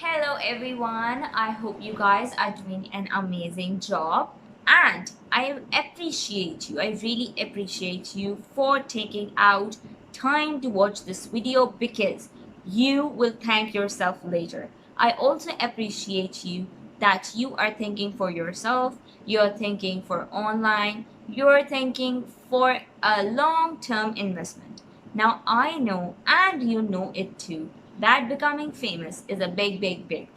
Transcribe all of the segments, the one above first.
Hello everyone, I hope you guys are doing an amazing job and I appreciate you. I really appreciate you for taking out time to watch this video because you will thank yourself later. I also appreciate you that you are thinking for yourself, you're thinking for online, you're thinking for a long-term investment. Now I know and you know it too that becoming famous is a big thing.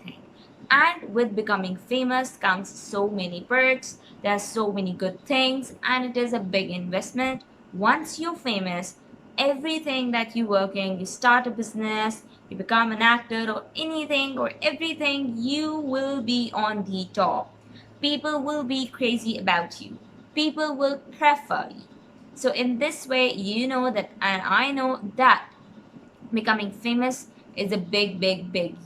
And with becoming famous comes so many perks, there's so many good things, and it is a big investment. Once you're famous, everything that you're working, you start a business, you become an actor or anything or everything, you will be on the top. People will be crazy about you. People will prefer you. So in this way, you know that, and I know that becoming famous is a big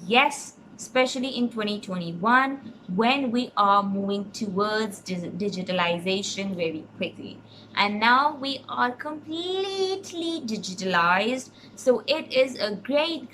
yes, especially in 2021 when we are moving towards digitalization very quickly. And now we are completely digitalized. So it is a great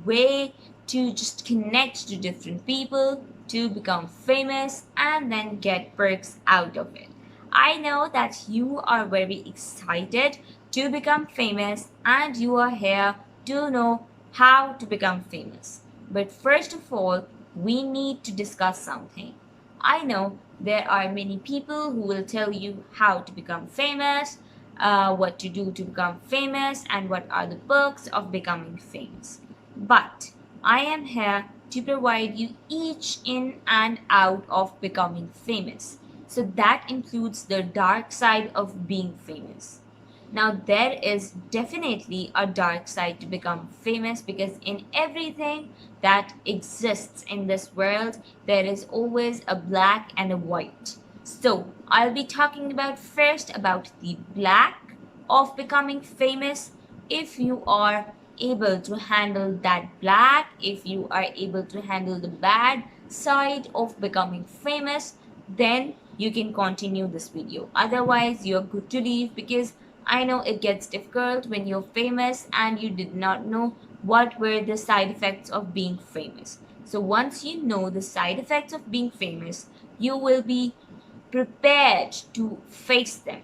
way to just connect to different people, to become famous, and then get perks out of it. I know that you are very excited to become famous and you are here to know how to become famous. But first of all, we need to discuss something. I know there are many people who will tell you how to become famous, what to do to become famous, and what are the perks of becoming famous. But I am here to provide you each in and out of becoming famous. So that includes the dark side of being famous. Now, there is definitely a dark side to become famous because in everything that exists in this world, there is always a black and a white. So, I'll be talking about first about the black of becoming famous. If you are able to handle that black, if you are able to handle the bad side of becoming famous, then you can continue this video. Otherwise, you're good to leave because I know it gets difficult when you're famous and you did not know what were the side effects of being famous. So once you know the side effects of being famous, you will be prepared to face them,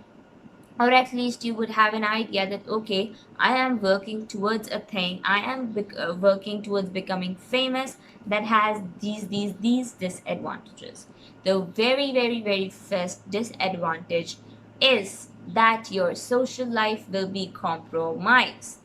or at least you would have an idea that okay, I am working towards a thing, I am working towards becoming famous that has these disadvantages. The very first disadvantage is that your social life will be compromised.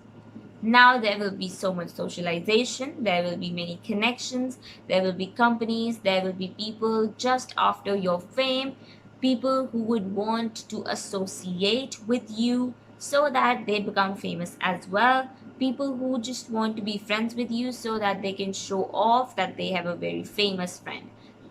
Now there will be so much socialization, there will be many connections, there will be companies, there will be people just after your fame, people who would want to associate with you so that they become famous as well, people who just want to be friends with you so that they can show off that they have a very famous friend.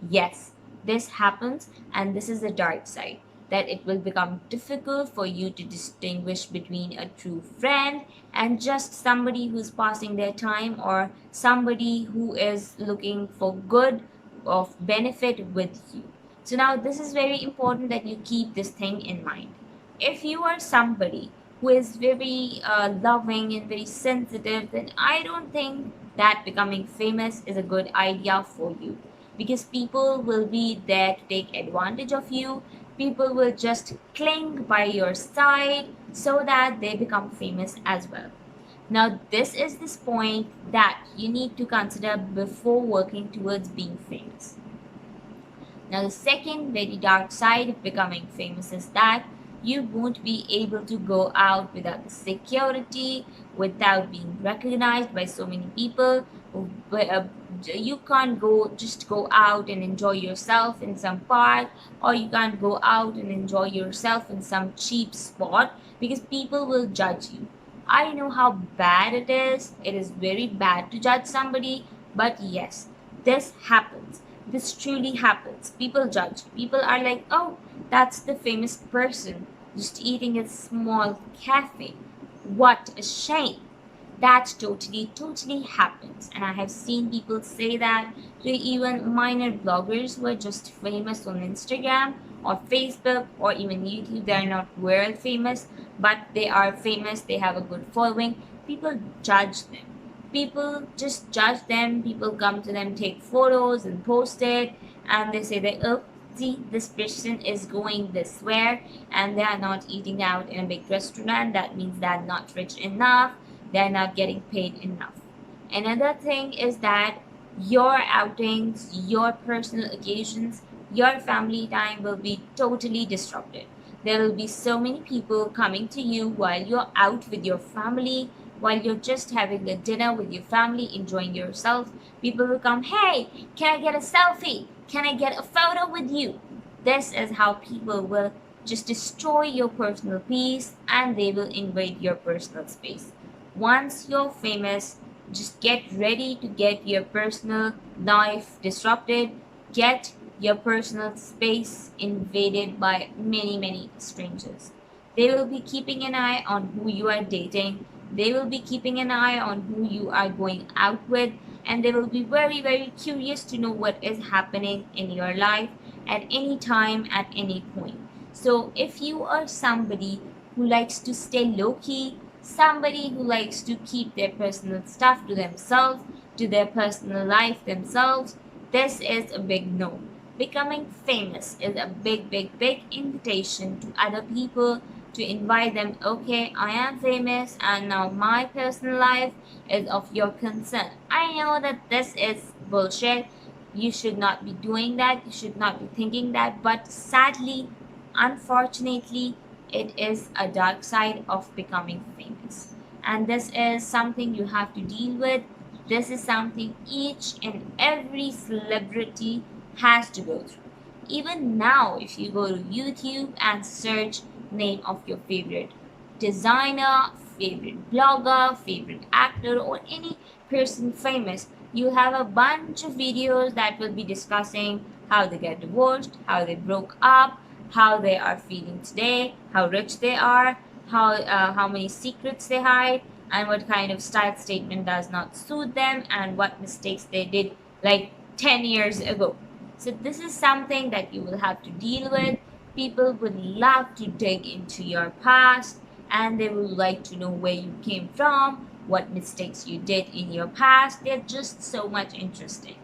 Yes, this happens, and this is the dark side, that it will become difficult for you to distinguish between a true friend and just somebody who's passing their time or somebody who is looking for good of benefit with you. So now this is very important that you keep this thing in mind. If you are somebody who is very loving and very sensitive, then I don't think that becoming famous is a good idea for you, because people will be there to take advantage of you. People will just cling by your side so that they become famous as well. Now, this is this point that you need to consider before working towards being famous. Now, the second very dark side of becoming famous is that you won't be able to go out without security, without being recognized by so many people. You can't go out and enjoy yourself in some park, or you can't go out and enjoy yourself in some cheap spot because people will judge you. I know how bad it is. It is very bad to judge somebody, but yes, this happens. This truly happens. People judge. People are like, oh, that's the famous person just eating a small cafe. What a shame. That totally happens. And I have seen people say that to even minor bloggers who are just famous on Instagram or Facebook or even YouTube. They are not world famous, but they are famous. They have a good following. People judge them. People just judge them. People come to them, take photos and post it, and they say that, oh, see, this person is going this way and they are not eating out in a big restaurant. That means they're not rich enough, they're not getting paid enough. Another thing is that your outings, your personal occasions, your family time will be totally disrupted. There will be so many people coming to you while you're out with your family, while you're just having a dinner with your family, enjoying yourself. People will come, hey, can I get a selfie? Can I get a photo with you? This is how people will just destroy your personal peace and they will invade your personal space. Once you're famous, just get ready to get your personal life disrupted, get your personal space invaded by many, many strangers. They will be keeping an eye on who you are dating, they will be keeping an eye on who you are going out with, and they will be very, very curious to know what is happening in your life at any time, at any point. So, if you are somebody who likes to stay low key, somebody who likes to keep their personal stuff to themselves, to their personal life themselves, this is a big no. Becoming famous is a big, big, big invitation to other people to invite them. Okay, I am famous and now my personal life is of your concern. I know that this is bullshit. You should not be doing that. You should not be thinking that. But sadly, unfortunately, it is a dark side of becoming famous. And this is something you have to deal with. This is something each and every celebrity has to go through. Even now, if you go to YouTube and search name of your favorite designer, favorite blogger, favorite actor, or any person famous, you have a bunch of videos that will be discussing how they get divorced, how they broke up, how they are feeling today, how rich they are, how many secrets they hide, and what kind of style statement does not suit them, and what mistakes they did like 10 years ago. So this is something that you will have to deal with. People would love to dig into your past and they would like to know where you came from, what mistakes you did in your past. They're just so much interesting.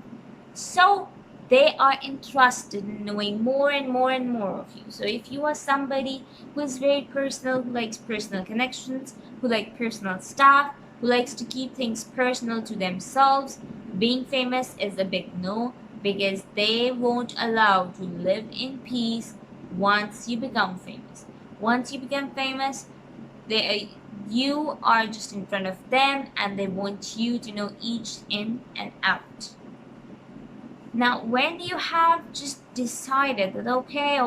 So they are interested in knowing more and more and more of you. So if you are somebody who is very personal, who likes personal connections, who likes personal stuff, who likes to keep things personal to themselves, being famous is a big no, because they won't allow to live in peace once you become famous. Once you become famous, you are just in front of them and they want you to know each in and out. Now, when you have just decided that, okay,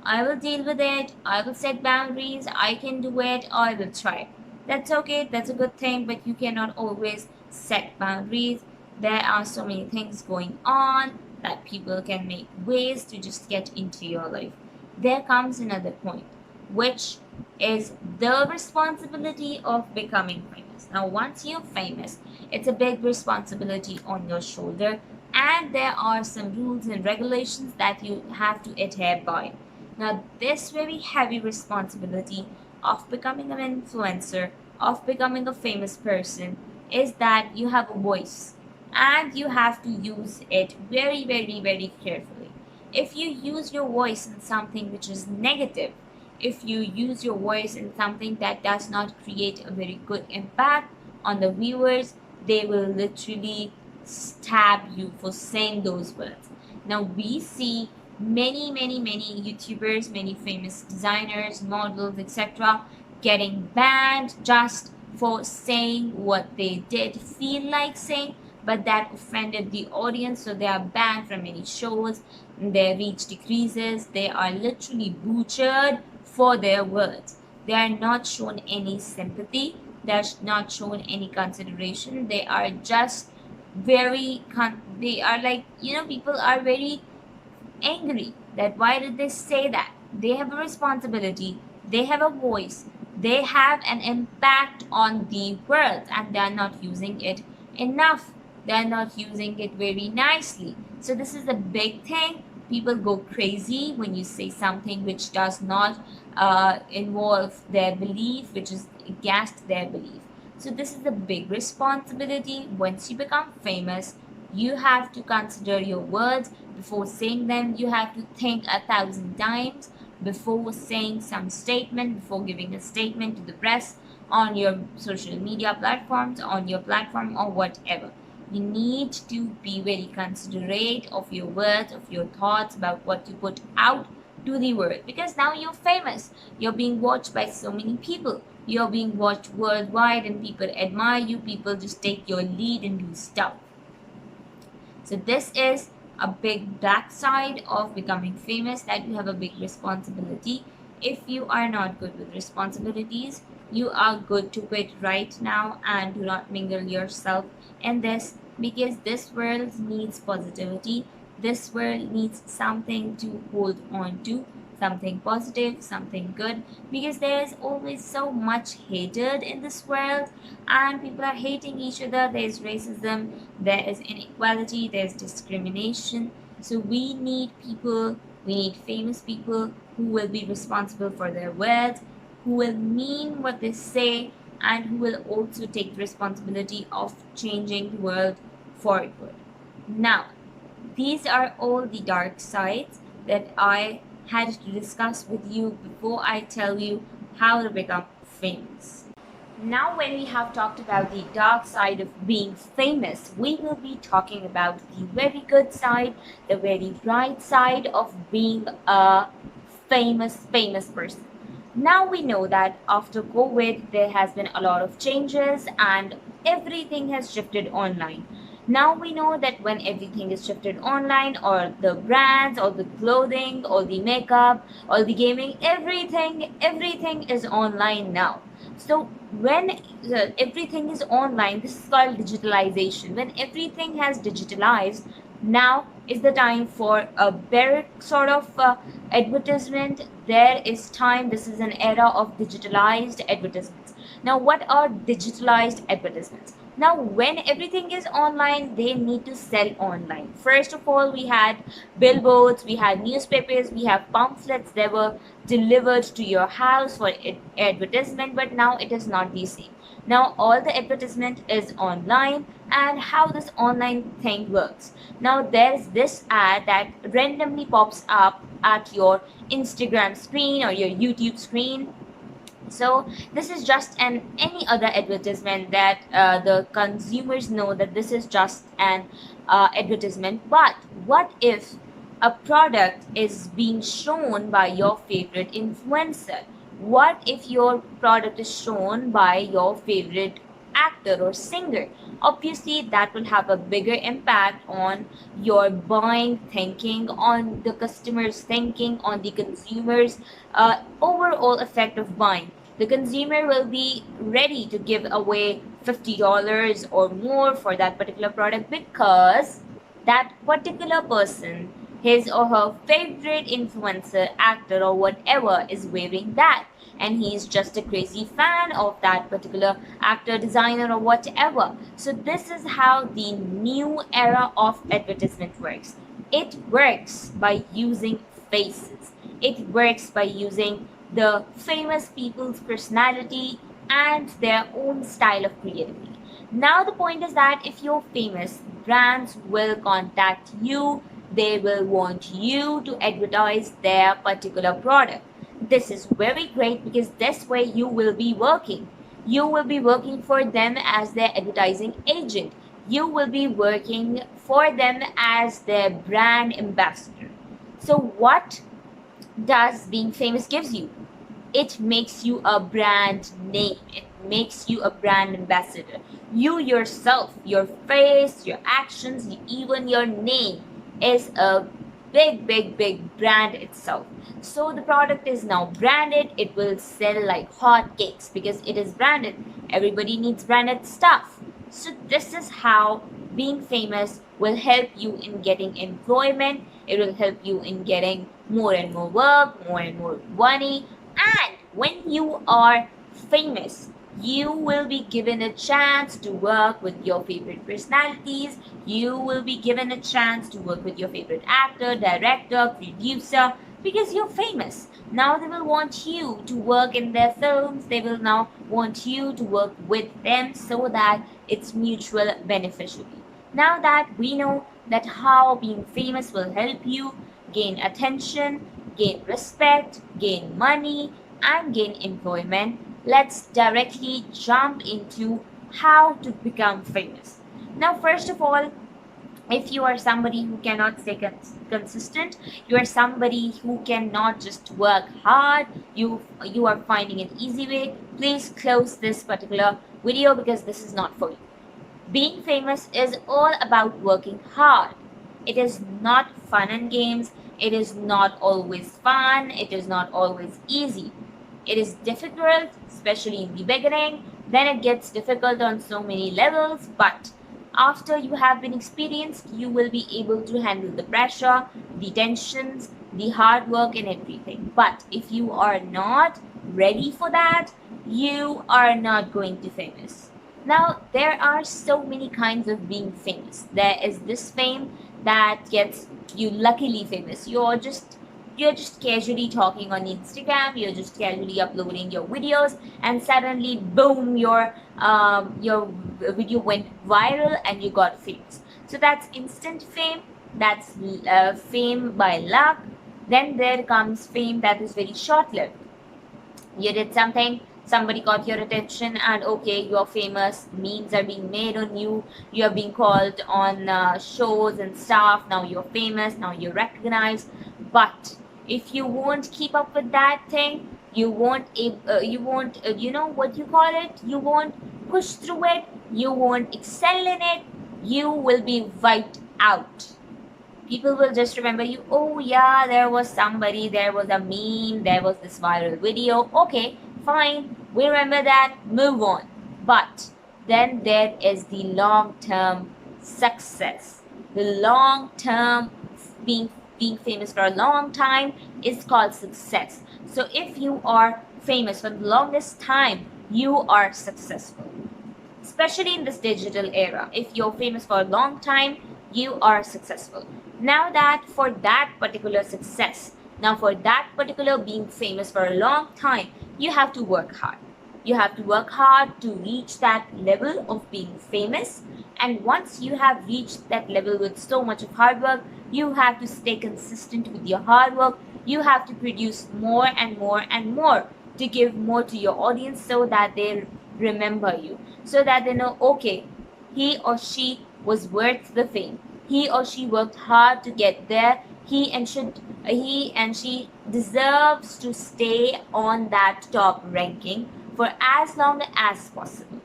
I will deal with it, I will set boundaries, I can do it, I will try. That's okay, that's a good thing, but you cannot always set boundaries. There are so many things going on that people can make ways to just get into your life. There comes another point, which is the responsibility of becoming famous. Now, once you're famous, it's a big responsibility on your shoulder, and there are some rules and regulations that you have to adhere by. Now, this very heavy responsibility of becoming an influencer, of becoming a famous person, is that you have a voice and you have to use it very, very, very carefully. If you use your voice in something which is negative, if you use your voice in something that does not create a very good impact on the viewers, they will literally stab you for saying those words. Now we see many YouTubers, many famous designers, models, etc., getting banned just for saying what they did feel like saying, but that offended the audience, so they are banned from many shows. Their reach decreases. They are literally butchered for their words. They are not shown any sympathy. They are not shown any consideration. They are just they are like, people are very angry that why did they say that. They have a responsibility, they have a voice, they have an impact on the world, and they are not using it enough. They are not using it very nicely. So this is a big thing. People go crazy when you say something which does not involve their belief, which is against their belief. So this is the big responsibility. Once you become famous, you have to consider your words before saying them. You have to think 1,000 times before saying some statement, before giving a statement to the press, on your social media platforms, on your platform, or whatever. You need to be very considerate of your words, of your thoughts about what you put out to the world, because now you're famous. You're being watched by so many people. You're being watched worldwide, and people admire you. People just take your lead and do stuff. So this is a big black side of becoming famous, that you have a big responsibility. If you are not good with responsibilities, you are good to quit right now and do not mingle yourself in this, because this world needs positivity. This world needs something to hold on to, something positive, something good, because there is always so much hatred in this world, and people are hating each other. There's racism, there is inequality, there's discrimination. So we need people, we need famous people who will be responsible for their words, who will mean what they say, and who will also take the responsibility of changing the world for good. Now, these are all the dark sides that I had to discuss with you before I tell you how to become famous. Now, when we have talked about the dark side of being famous, we will be talking about the very good side, the very bright side of being a famous person. Now we know that after COVID, there has been a lot of changes and everything has shifted online. Now we know that when everything is shifted online, or the brands, or the clothing, or the makeup, or the gaming, everything is online now. So when everything is online, this is called digitalization. When everything has digitalized, now is the time for a better sort of advertisement. There is time. This is an era of digitalized advertisements. Now, what are digitalized advertisements? Now, when everything is online, they need to sell online. First of all, we had billboards, we had newspapers, we have pamphlets. They were delivered to your house for advertisement, but now it is not the same. Now all the advertisement is online. And how this online thing works: now there's this ad that randomly pops up at your Instagram screen or your YouTube screen. So this is just an any other advertisement that the consumers know that this is just an advertisement. But what if a product is being shown by your favorite influencer? What if your product is shown by your favorite actor or singer? Obviously that will have a bigger impact on your buying thinking, on the customers thinking, on the consumers overall effect of buying. The consumer will be ready to give away $50 or more for that particular product, because that particular person, his or her favorite influencer, actor, or whatever, is wearing that, and he's just a crazy fan of that particular actor, designer, or whatever. So this is how the new era of advertisement works. It works by using faces. It works by using the famous people's personality and their own style of creativity. Now the point is that if you're famous, brands will contact you. They will want you to advertise their particular product. This is very great, because this way you will be working. You will be working for them as their advertising agent. You will be working for them as their brand ambassador. So what does being famous gives you? It makes you a brand name. It makes you a brand ambassador. You yourself, your face, your actions, even your name is a big brand itself. So the product is now branded. It will sell like hotcakes because it is branded. Everybody needs branded stuff. So this is how being famous will help you in getting employment. It will help you in getting more and more work, more and more money. And when you are famous, you will be given a chance to work with your favorite personalities. You will be given a chance to work with your favorite actor, director, producer, Because you're famous. Now they will want you to work in their films, they will now want you to work with them so that it's mutual beneficial. Now that we know that how being famous will help you gain attention, gain respect, gain money, and gain employment, let's directly jump into how to become famous. Now, first of all, if you are somebody who cannot stay consistent, you are somebody who cannot just work hard, you are finding an easy way, please close this particular video because this is not for you. Being famous is all about working hard. It is not fun and games. It is not always fun. It is not always easy. It is difficult, especially in the beginning. Then it gets difficult on so many levels, but after you have been experienced, you will be able to handle the pressure, the tensions, the hard work, and everything. But if you are not ready for that, you are not going to famous. Now, there are so many kinds of being famous. There is this fame that gets you luckily famous. You're just casually talking on Instagram, you're just casually uploading your videos, and suddenly boom, your video went viral and you got famous. So that's instant fame, that's fame by luck. Then there comes fame that is very short lived. You did something, somebody got your attention, and okay, you're famous, memes are being made on you, you're being called on shows and stuff, now you're famous, now you're recognized. But if you won't keep up with that thing, you won't you know what you call it, you won't push through it, you won't excel in it, you will be wiped out. People will just remember you. Oh yeah, there was somebody, there was a meme, there was this viral video. Okay, fine, we remember that, move on. But then there is the long term success. The long term being famous for a long time is called success. So if you are famous for the longest time, you are successful, especially in this digital era. If you're famous for a long time, you are successful. Now that for that particular success, now for that particular being famous for a long time, you have to work hard. You have to work hard to reach that level of being famous. And once you have reached that level with so much of hard work, you have to stay consistent with your hard work. You have to produce more and more and more to give more to your audience so that they remember you, so that they know, okay, he or she was worth the fame. He or she worked hard to get there. He and she deserves to stay on that top ranking for as long as possible.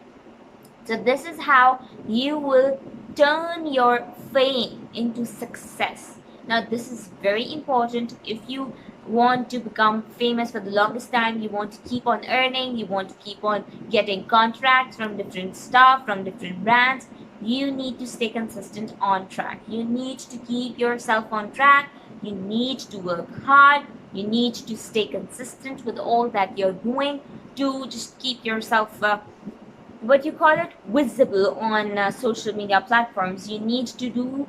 So this is how you will turn your fame into success. Now this is very important. If you want to become famous for the longest time, you want to keep on earning, you want to keep on getting contracts from different stuff, from different brands, you need to stay consistent on track. You need to keep yourself on track. You need to work hard. You need to stay consistent with all that you're doing to just keep yourself what you call it, visible on social media platforms. You need to do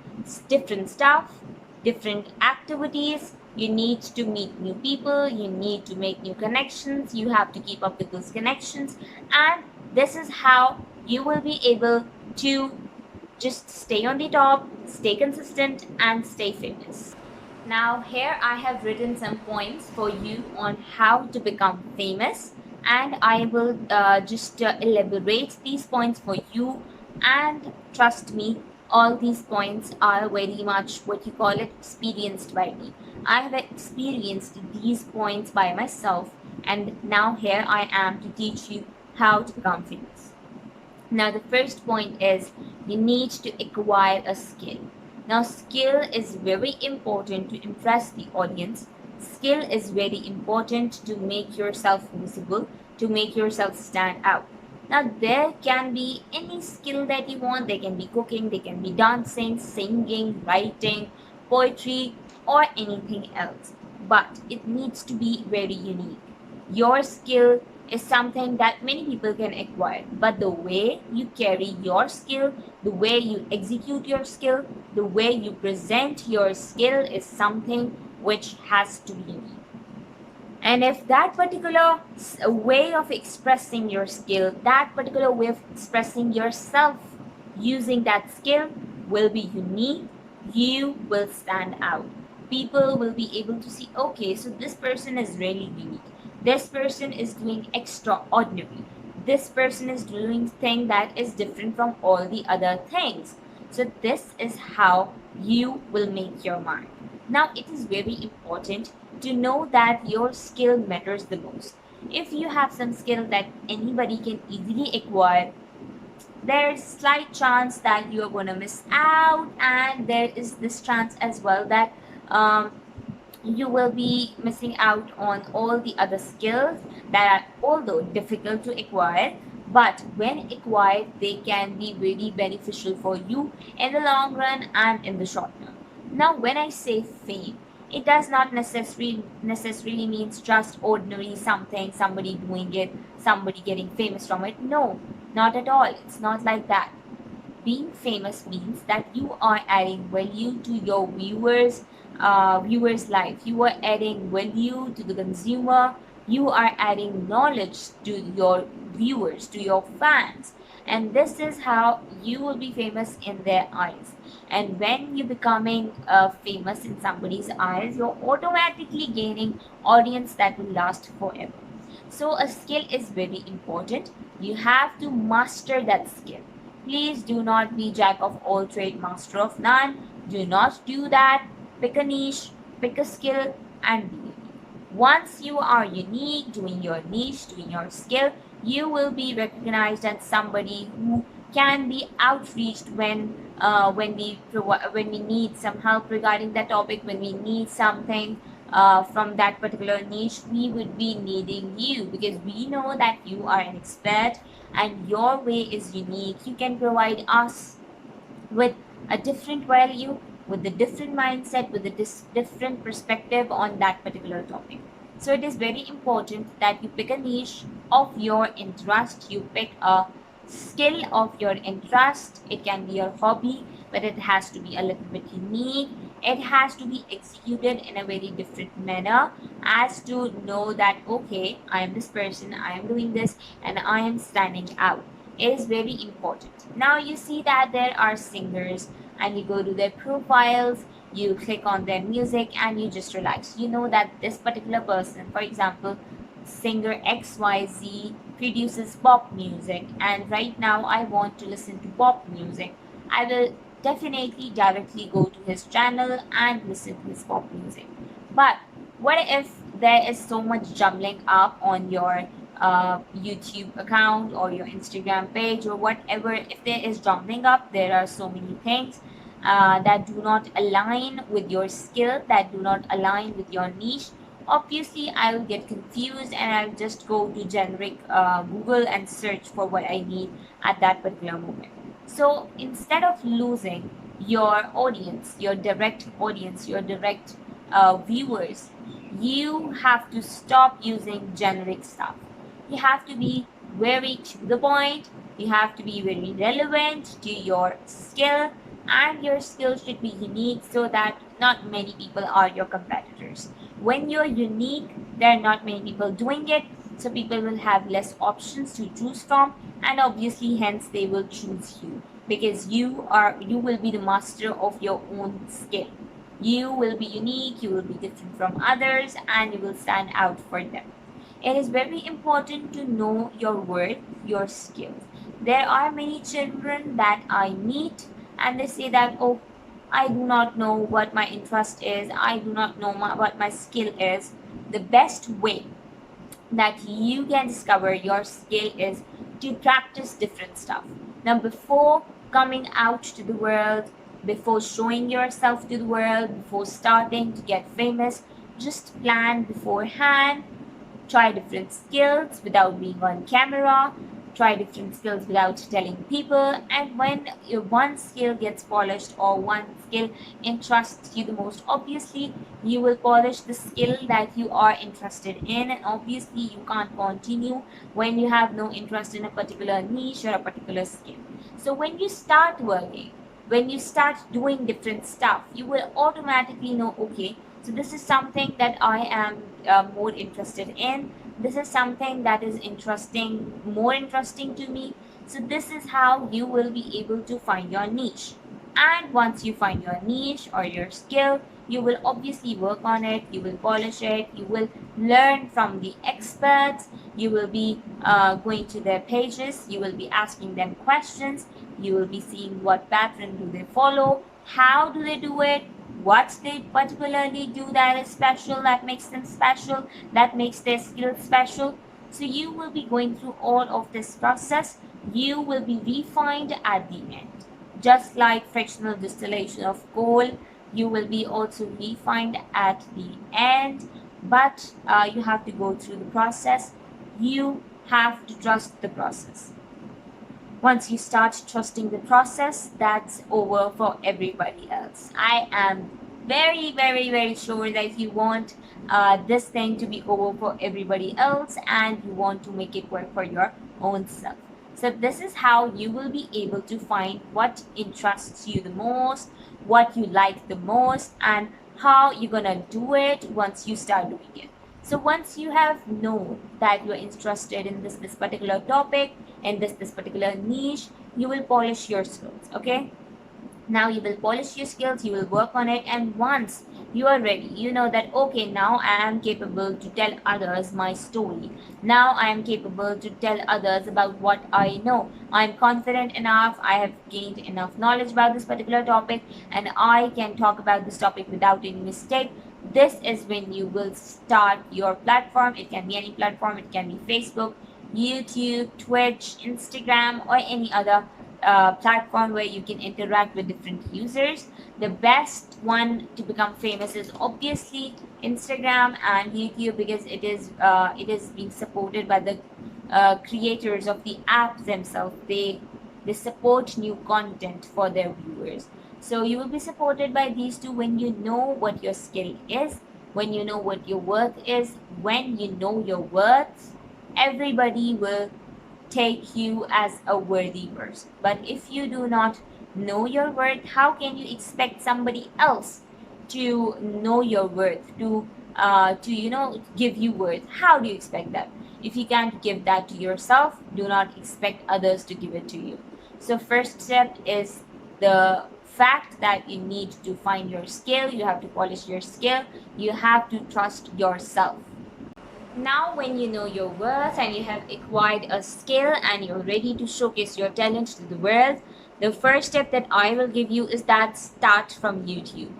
different stuff, different activities. You need to meet new people, you need to make new connections, you have to keep up with those connections, and this is how you will be able to just stay on the top, stay consistent, and stay famous. Now here I have written some points for you on how to become famous, and I will just elaborate these points for you. And trust me, all these points are very much what you call it, experienced by me. I have experienced these points by myself, and now here I am to teach you how to become famous. Now the first point is you need to acquire a skill. Now skill is very important to impress the audience. Skill is very important to make yourself visible, to make yourself stand out. Now there can be any skill that you want. They can be cooking, they can be dancing, singing, writing, poetry, or anything else. But it needs to be very unique. Your skill is something that many people can acquire, but the way you carry your skill, the way you execute your skill, the way you present your skill is something which has to be unique. And if that particular way of expressing your skill, that particular way of expressing yourself using that skill will be unique, you will stand out. People will be able to see, okay, so this person is really unique. This person is doing extraordinary. This person is doing thing that is different from all the other things. So this is how you will make your mark. Now it is very important to know that your skill matters the most. If you have some skill that anybody can easily acquire, there's slight chance that you are going to miss out, and there is this chance as well that um, you will be missing out on all the other skills that are although difficult to acquire, but when acquired they can be very beneficial for you in the long run and in the short term. Now when I say fame, it does not necessarily means just ordinary something, somebody doing it, somebody getting famous from it. No, not at all. It's not like that. Being famous means that you are adding value to your viewers life. You are adding value to the consumer. You are adding knowledge to your viewers, to your fans, and this is how you will be famous in their eyes. And when you're becoming famous in somebody's eyes, you're automatically gaining audience that will last forever. So a skill is very important. You have to master that skill. Please do not be jack of all trade, master of none. Do not do that. Pick a niche, pick a skill, and be unique. Once you are unique, doing your niche, doing your skill, you will be recognized as somebody who can be outreached when we need some help regarding that topic, when we need something from that particular niche. We would be needing you because we know that you are an expert and your way is unique. You can provide us with a different value, with a different mindset, with a different perspective on that particular topic. So it is very important that you pick a niche of your interest, you pick a skill of your interest. It can be your hobby, but it has to be a little bit unique. It has to be executed in a very different manner, as to know that okay, I am this person, I am doing this, and I am standing out. It is very important. Now you see that there are singers, and you go to their profiles, you click on their music, and you just relax. You know that this particular person, for example, singer XYZ, produces pop music, and right now I want to listen to pop music. I will definitely directly go to his channel and listen to his pop music. But what if there is so much jumbling up on your YouTube account or your Instagram page or whatever? If there is jumbling up, there are so many things that do not align with your skill, that do not align with your niche. Obviously I will get confused and I'll just go to generic Google and search for what I need at that particular moment. So instead of losing your audience, your direct audience, your direct viewers, you have to stop using generic stuff. You have to be very to the point. You have to be very relevant to your skill, and your skill should be unique so that not many people are your competitors. When you're unique, there are not many people doing it, so people will have less options to choose from, and obviously hence they will choose you because you will be the master of your own skill. You will be unique, you will be different from others, and you will stand out for them. It is very important to know your worth, your skills. There are many children that I meet and they say that, oh, I do not know what my interest is, I do not know what my skill is. The best way that you can discover your skill is to practice different stuff. Now, before coming out to the world, before showing yourself to the world, before starting to get famous, just plan beforehand. Try different skills without being on camera. Try different skills without telling people. And when your one skill gets polished or one skill interests you the most, obviously you will polish the skill that you are interested in. And obviously you can't continue when you have no interest in a particular niche or a particular skill. So when you start working, when you start doing different stuff, you will automatically know, okay, So this is something that I am more interested in. This is something that is more interesting to me. So this is how you will be able to find your niche. And once you find your niche or your skill, you will obviously work on it, you will polish it, you will learn from the experts, you will be going to their pages, you will be asking them questions, you will be seeing what pattern do they follow, how do they do it, what they particularly do that is special, that makes them special, that makes their skill special. So you will be going through all of this process. You will be refined at the end. Just like fractional distillation of coal, you will be also refined at the end, but you have to go through the process. You have to trust the process. Once you start trusting the process, that's over for everybody else. I am very, very, very sure that if you want this thing to be over for everybody else and you want to make it work for your own self. So this is how you will be able to find what interests you the most, what you like the most, and how you're gonna do it once you start doing it. So once you have known that you're interested in this particular topic and this particular niche, you will polish your skills. Okay, now you will polish your skills, you will work on it, and once you are ready, you know that okay, now I am capable to tell others my story, now I am capable to tell others about what I know, I am confident enough, I have gained enough knowledge about this particular topic, and I can talk about this topic without any mistake. This is when you will start your platform. It can be any platform, it can be Facebook, YouTube, Twitch, Instagram, or any other platform where you can interact with different users. The best one to become famous is obviously Instagram and YouTube, because it is being supported by the creators of the app themselves. They support new content for their viewers. So you will be supported by these two when you know what your skill is, when you know what your worth is, when you know your worth, everybody will take you as a worthy person. But if you do not know your worth, how can you expect somebody else to know your worth, to give you worth? How do you expect that? If you can't give that to yourself, do not expect others to give it to you. So first step is the fact that you need to find your skill, you have to polish your skill, you have to trust yourself. Now when you know your worth and you have acquired a skill and you're ready to showcase your talent to the world, the first step that I will give you is that start from YouTube.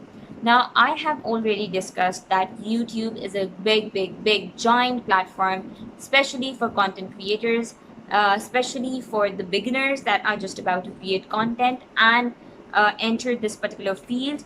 Now I have already discussed that YouTube is a big giant platform, especially for content creators, especially for the beginners that are just about to create content and enter this particular field.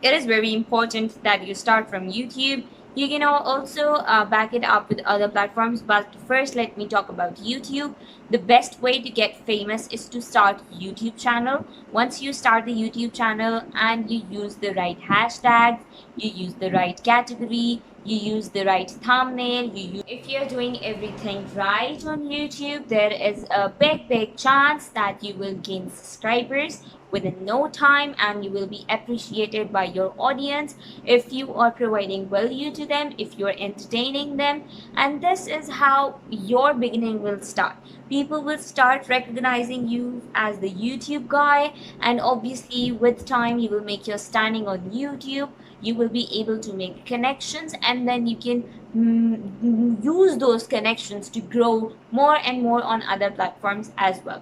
It is very important that you start from YouTube. You can also back it up with other platforms, but first let me talk about YouTube. The best way to get famous is to start YouTube channel. Once you start the YouTube channel and you use the right hashtag, you use the right category, you use the right thumbnail, if you're doing everything right on YouTube, there is a big chance that you will gain subscribers within no time and you will be appreciated by your audience if you are providing value to them, if you're entertaining them. And this is how your beginning will start. People will start recognizing you as the YouTube guy, and obviously with time you will make your standing on YouTube, you will be able to make connections, and then you can use those connections to grow more and more on other platforms as well.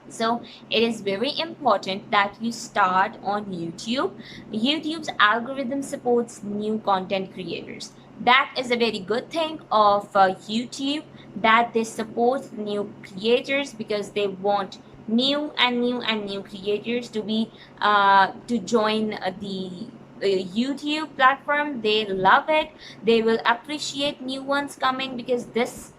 So it is very important that you start on YouTube. YouTube's algorithm supports new content creators. That is a very good thing of YouTube, that they support new creators because they want new creators to be to join the YouTube platform. They love it. They will appreciate new ones coming because this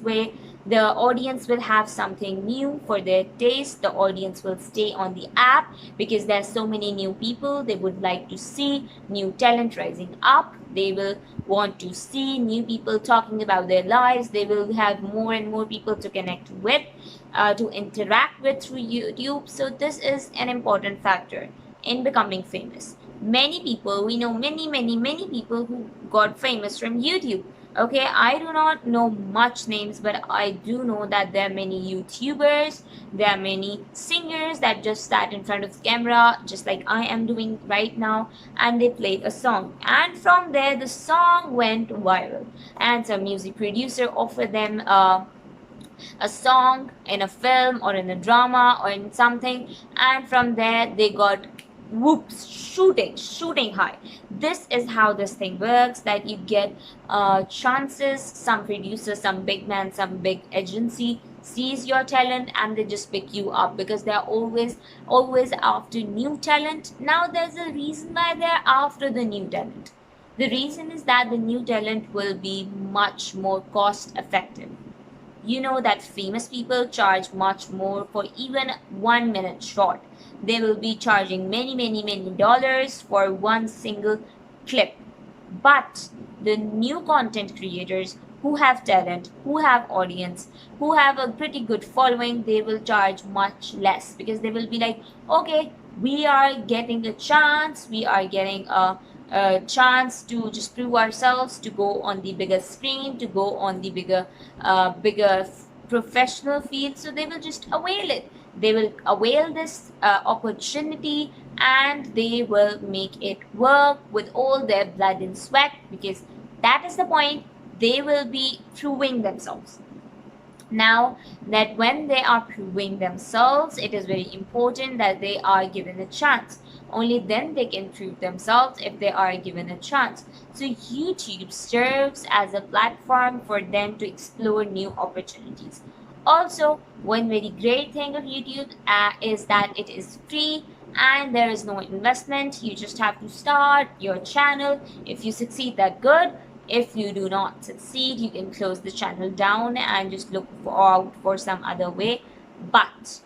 way the audience will have something new for their taste. The audience will stay on the app because there's so many new people. They would like to see new talent rising up. They will want to see new people talking about their lives. They will have more and more people to connect with, to interact with through YouTube. So this is an important factor in becoming famous. Many people, we know many people who got famous from YouTube. Okay, I do not know much names, but I do know that there are many YouTubers, there are many singers that just sat in front of the camera, just like I am doing right now, and they played a song. And from there, the song went viral, and some music producer offered them a song in a film or in a drama or in something, and from there they got whoops shooting high. This is how this thing works, that you get chances. Some producer, some big man, some big agency sees your talent and they just pick you up because they're always after new talent. Now there's a reason why they're after the new talent. The reason is that the new talent will be much more cost effective. You know that famous people charge much more for even 1 minute shot. They will be charging many dollars for one single clip. But the new content creators who have talent, who have audience, who have a pretty good following, they will charge much less because they will be like, okay, we are getting a chance, we are getting a chance to just prove ourselves, to go on the bigger screen, to go on the bigger professional field. So they will just avail it. They will avail this opportunity, and they will make it work with all their blood and sweat, because that is the point. They will be proving themselves. Now, that when they are proving themselves, it is very important that they are given a chance. Only then they can prove themselves, if they are given a chance. So YouTube serves as a platform for them to explore new opportunities. Also, one very great thing of YouTube is that it is free and there is no investment. You just have to start your channel. If you succeed, that good. If you do not succeed, you can close the channel down and just look out for some other way. But,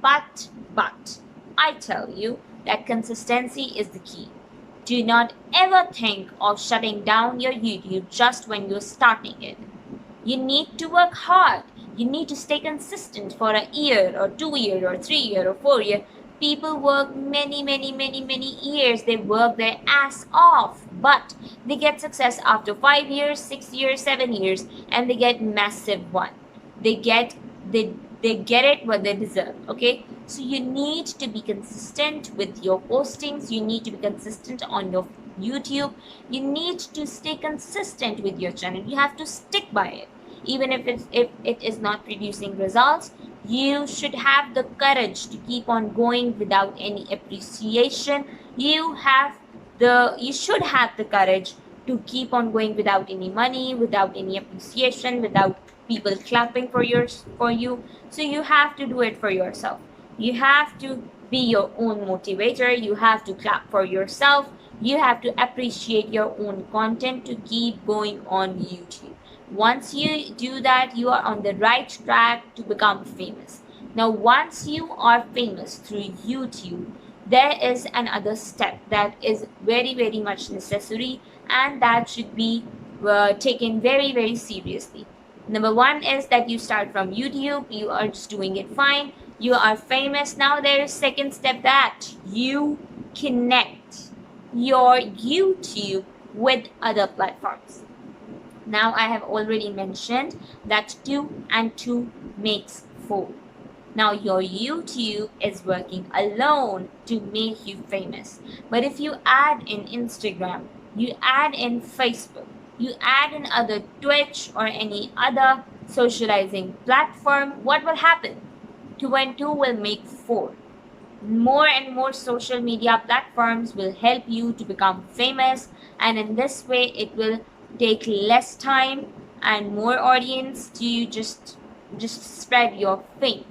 I tell you that consistency is the key. Do not ever think of shutting down your YouTube just when you're starting it. You need to work hard. You need to stay consistent for a year or 2 years or 3 years or 4 years. People work many years. They work their ass off, but they get success after 5 years, 6 years, 7 years, and they get massive one. They get it what they deserve. Okay, so you need to be consistent with your postings. You need to be consistent on your YouTube. You need to stay consistent with your channel. You have to stick by it. Even if it is not producing results, you should have the courage to keep on going without any appreciation. You should have the courage to keep on going without any money, without any appreciation, without people clapping for you. So you have to do it for yourself. You have to be your own motivator. You have to clap for yourself. You have to appreciate your own content to keep going on YouTube. Once you do that, you are on the right track to become famous. Now, once you are famous through YouTube, there is another step that is very much necessary, and that should be taken very seriously. Number one is that you start from YouTube. You are just doing it fine. You are famous. Now there is second step, that you connect your YouTube with other platforms. Now I have already mentioned that 2 and 2 makes 4. Now your YouTube is working alone to make you famous. But if you add in Instagram, you add in Facebook, you add in other Twitch or any other socializing platform, what will happen? 2 and 2 will make 4. More and more social media platforms will help you to become famous, and in this way it will take less time and more audience to just spread your fame.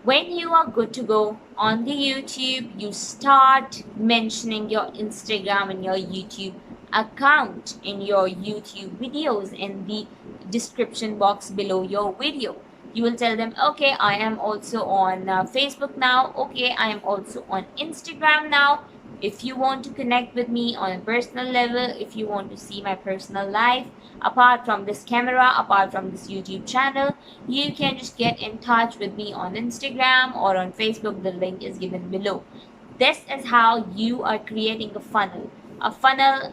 When you are good to go on the YouTube, you start mentioning your Instagram and your YouTube account in your YouTube videos in the description box below your video. You will tell them, okay, I am also on Facebook now. Okay, I am also on Instagram now. If you want to connect with me on a personal level, if you want to see my personal life, apart from this camera, apart from this YouTube channel, you can just get in touch with me on Instagram or on Facebook. The link is given below. This is how you are creating a funnel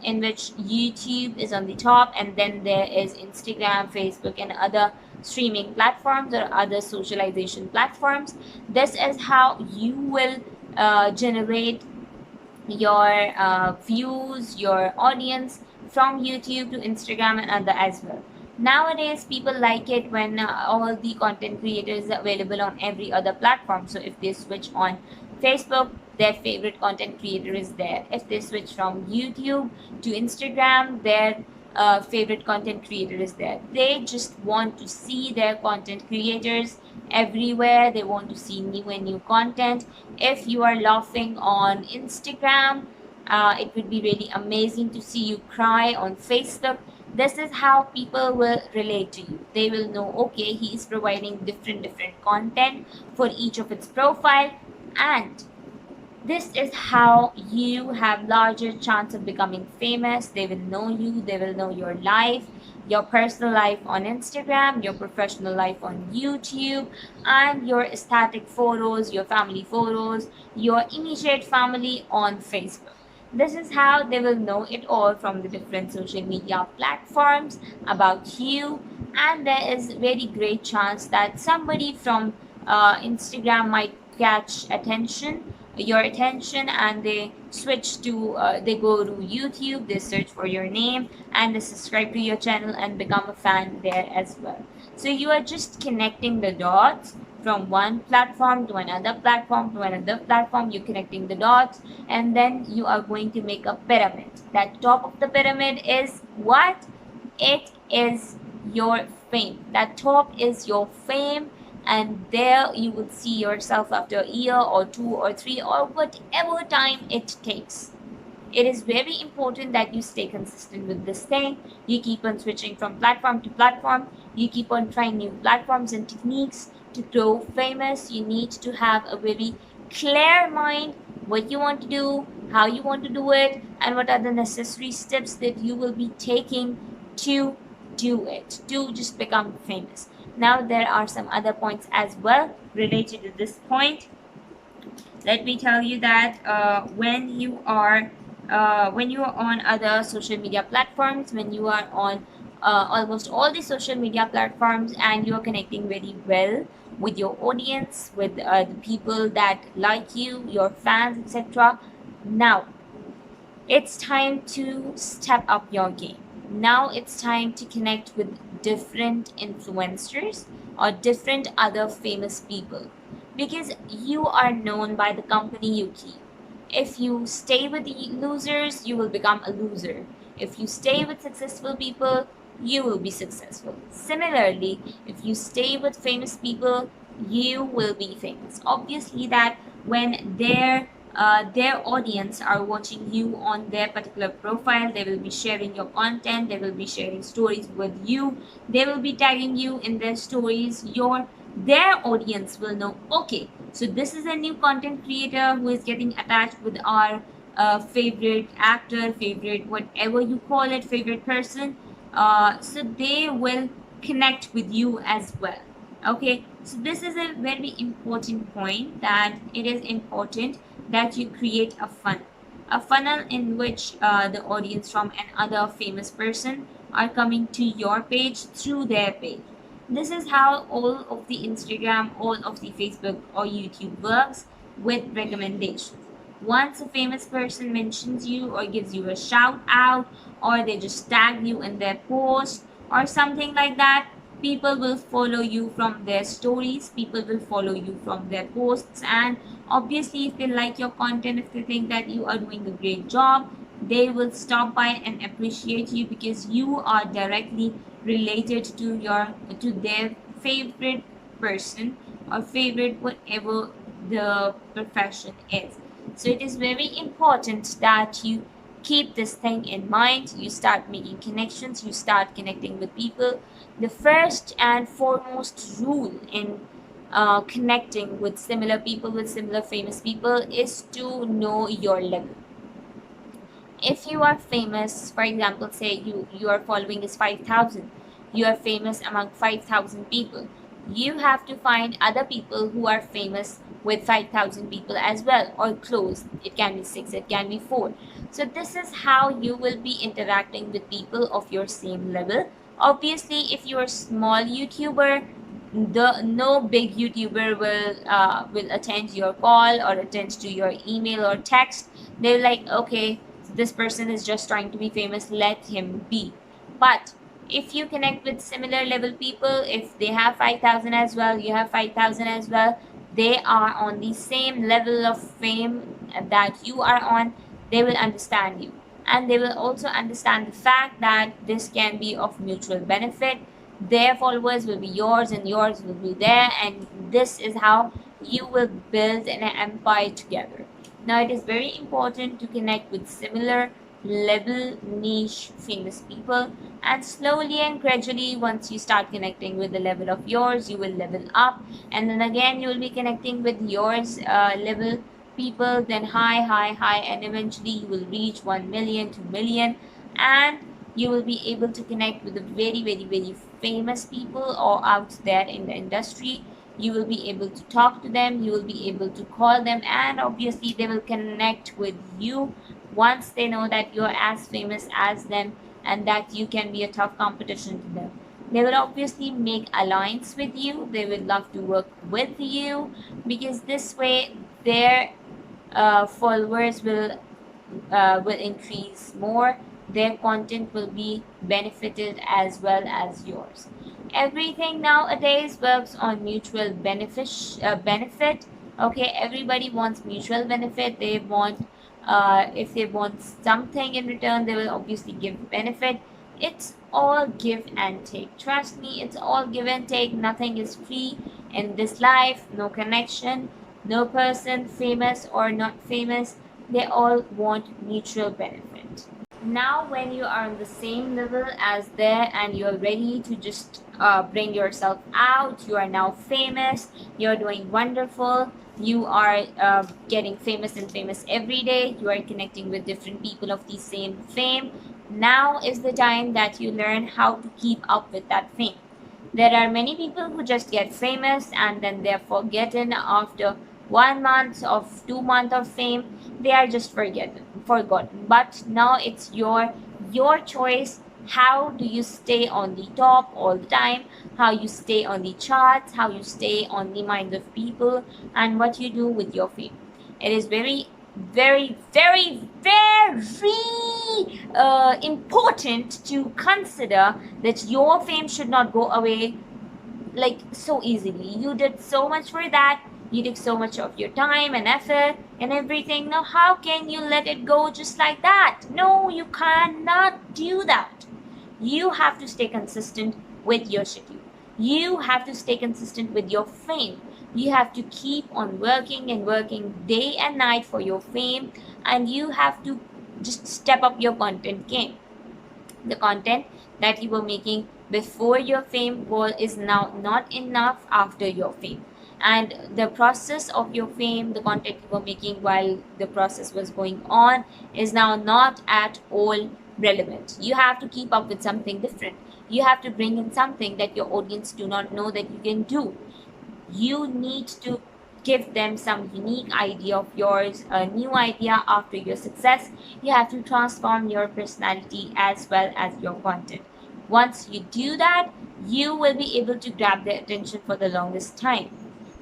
in which YouTube is on the top, and then there is Instagram, Facebook, and other streaming platforms or other socialization platforms. This is how you will generate your views, your audience from YouTube to Instagram and other as well. Nowadays, people like it when all the content creators are available on every other platform. So if they switch on Facebook, their favorite content creator is there. If they switch from YouTube to Instagram, their favorite content creator is there. They just want to see their content creators everywhere. They want to see new and new content. If you are laughing on Instagram, it would be really amazing to see you cry on Facebook. This is how people will relate to you. They will know, okay, he is providing different content for each of its profile, and this is how you have larger chance of becoming famous. They will know you, they will know your life, your personal life on Instagram, your professional life on YouTube, and your static photos, your family photos, your immediate family on Facebook. This is how they will know it all from the different social media platforms about you. And there is very great chance that somebody from Instagram might catch your attention, and they switch to they go to YouTube, they search for your name, and they subscribe to your channel and become a fan there as well. So you are just connecting the dots from one platform to another platform to another platform. You're connecting the dots, and then you are going to make a pyramid. That top of the pyramid is what? It is your fame. That top is your fame, and there you will see yourself after a year or 2 or 3 or whatever time it takes. It is very important that you stay consistent with this thing. You keep on switching from platform to platform. You keep on trying new platforms and techniques to grow famous. You need to have a very clear mind what you want to do, how you want to do it, and what are the necessary steps that you will be taking to do it, to just become famous. Now, there are some other points as well related to this point. Let me tell you that when you are on other social media platforms, when you are on almost all the social media platforms, and you are connecting very well with your audience, with the people that like you, your fans, etc. Now it's time to step up your game. Now it's time to connect with different influencers or different other famous people, because you are known by the company you keep. If you stay with the losers, you will become a loser. If you stay with successful people, you will be successful. Similarly, if you stay with famous people, you will be famous. Obviously, that when their audience are watching you on their particular profile, they will be sharing your content, they will be sharing stories with you, they will be tagging you in their stories. Their audience will know, okay, so this is a new content creator who is getting attached with our favorite actor, favorite whatever you call it, favorite person. So they will connect with you as well. Okay, so this is a very important point, that it is important that you create a funnel in which the audience from another famous person are coming to your page through their page. This is how all of the Instagram, all of the Facebook or YouTube works with recommendations. Once a famous person mentions you or gives you a shout out, or they just tag you in their post or something like that, people will follow you from their stories, people will follow you from their posts, and obviously if they like your content, if they think that you are doing a great job, they will stop by and appreciate you, because you are directly related to their favorite person or favorite whatever the profession is. So it is very important that you keep this thing in mind. You start making connections, you start connecting with people. The first and foremost rule in connecting with similar people, with similar famous people, is to know your level. If you are famous, for example, say your following is 5,000, you are famous among 5,000 people, you have to find other people who are famous with 5,000 people as well, or close. It can be 6, it can be 4. So this is how you will be interacting with people of your same level. Obviously, if you're a small YouTuber, the no big YouTuber will attend your call or attend to your email or text. They're like, okay, this person is just trying to be famous, let him be. But if you connect with similar level people, if they have 5,000 as well, you have 5,000 as well, they are on the same level of fame that you are on, they will understand you. And they will also understand the fact that this can be of mutual benefit. Their followers will be yours and yours will be there, and this is how you will build an empire together. Now, it is very important to connect with similar level niche famous people, and slowly and gradually, once you start connecting with the level of yours, you will level up, and then again you will be connecting with yours level people, then high, and eventually you will reach 1 million, 2 million, and you will be able to connect with the very famous people or out there in the industry. You will be able to talk to them, you will be able to call them, and obviously they will connect with you once they know that you're as famous as them and that you can be a tough competition to them. They will obviously make alliance with you, they will love to work with you, because this way their followers will increase more, their content will be benefited as well as yours. Everything nowadays works on mutual benefit. Okay, everybody wants mutual benefit. They want, if they want something in return, they will obviously give benefit. It's all give and take. Trust me, it's all give and take. Nothing is free in this life. No connection, no person, famous or not famous, they all want mutual benefit. Now, when you are on the same level as there and you're ready to just bring yourself out, you are now famous, you're doing wonderful, you are getting famous and famous every day, you are connecting with different people of the same fame. Now is the time that you learn how to keep up with that fame. There are many people who just get famous and then they're forgotten after 1 month of 2 months of fame. They are just forgotten. But now it's your choice. How do you stay on the top all the time? How you stay on the charts? How you stay on the minds of people? And what you do with your fame? It is very important to consider that your fame should not go away like so easily. You did so much for that, you took so much of your time and effort and everything. Now how can you let it go just like that? No, you cannot do that. You have to stay consistent with your schedule, you have to stay consistent with your fame, you have to keep on working and working day and night for your fame, and you have to just step up your content game. The content that you were making before your fame is now not enough after your fame, and the process of your fame, the content you were making while the process was going on, is now not at all relevant. You have to keep up with something different, you have to bring in something that your audience do not know that you can do. You need to give them some unique idea of yours, a new idea after your success. You have to transform your personality as well as your content. Once you do that, you will be able to grab their attention for the longest time.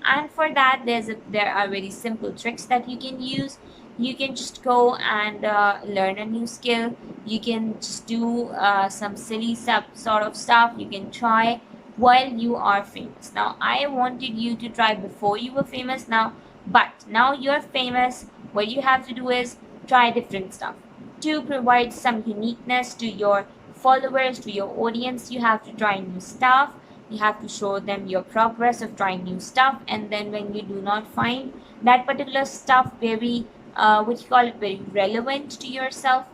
And for that, there are very simple tricks that you can use. You can just go and learn a new skill. You can just do some silly sort of stuff. You can try while you are famous. Now, I wanted you to try before you were famous now, but now you're famous. What you have to do is try different stuff to provide some uniqueness to your followers, to your audience. You have to try new stuff, you have to show them your progress of trying new stuff, and then when you do not find that particular stuff very what you call it, very relevant to yourself,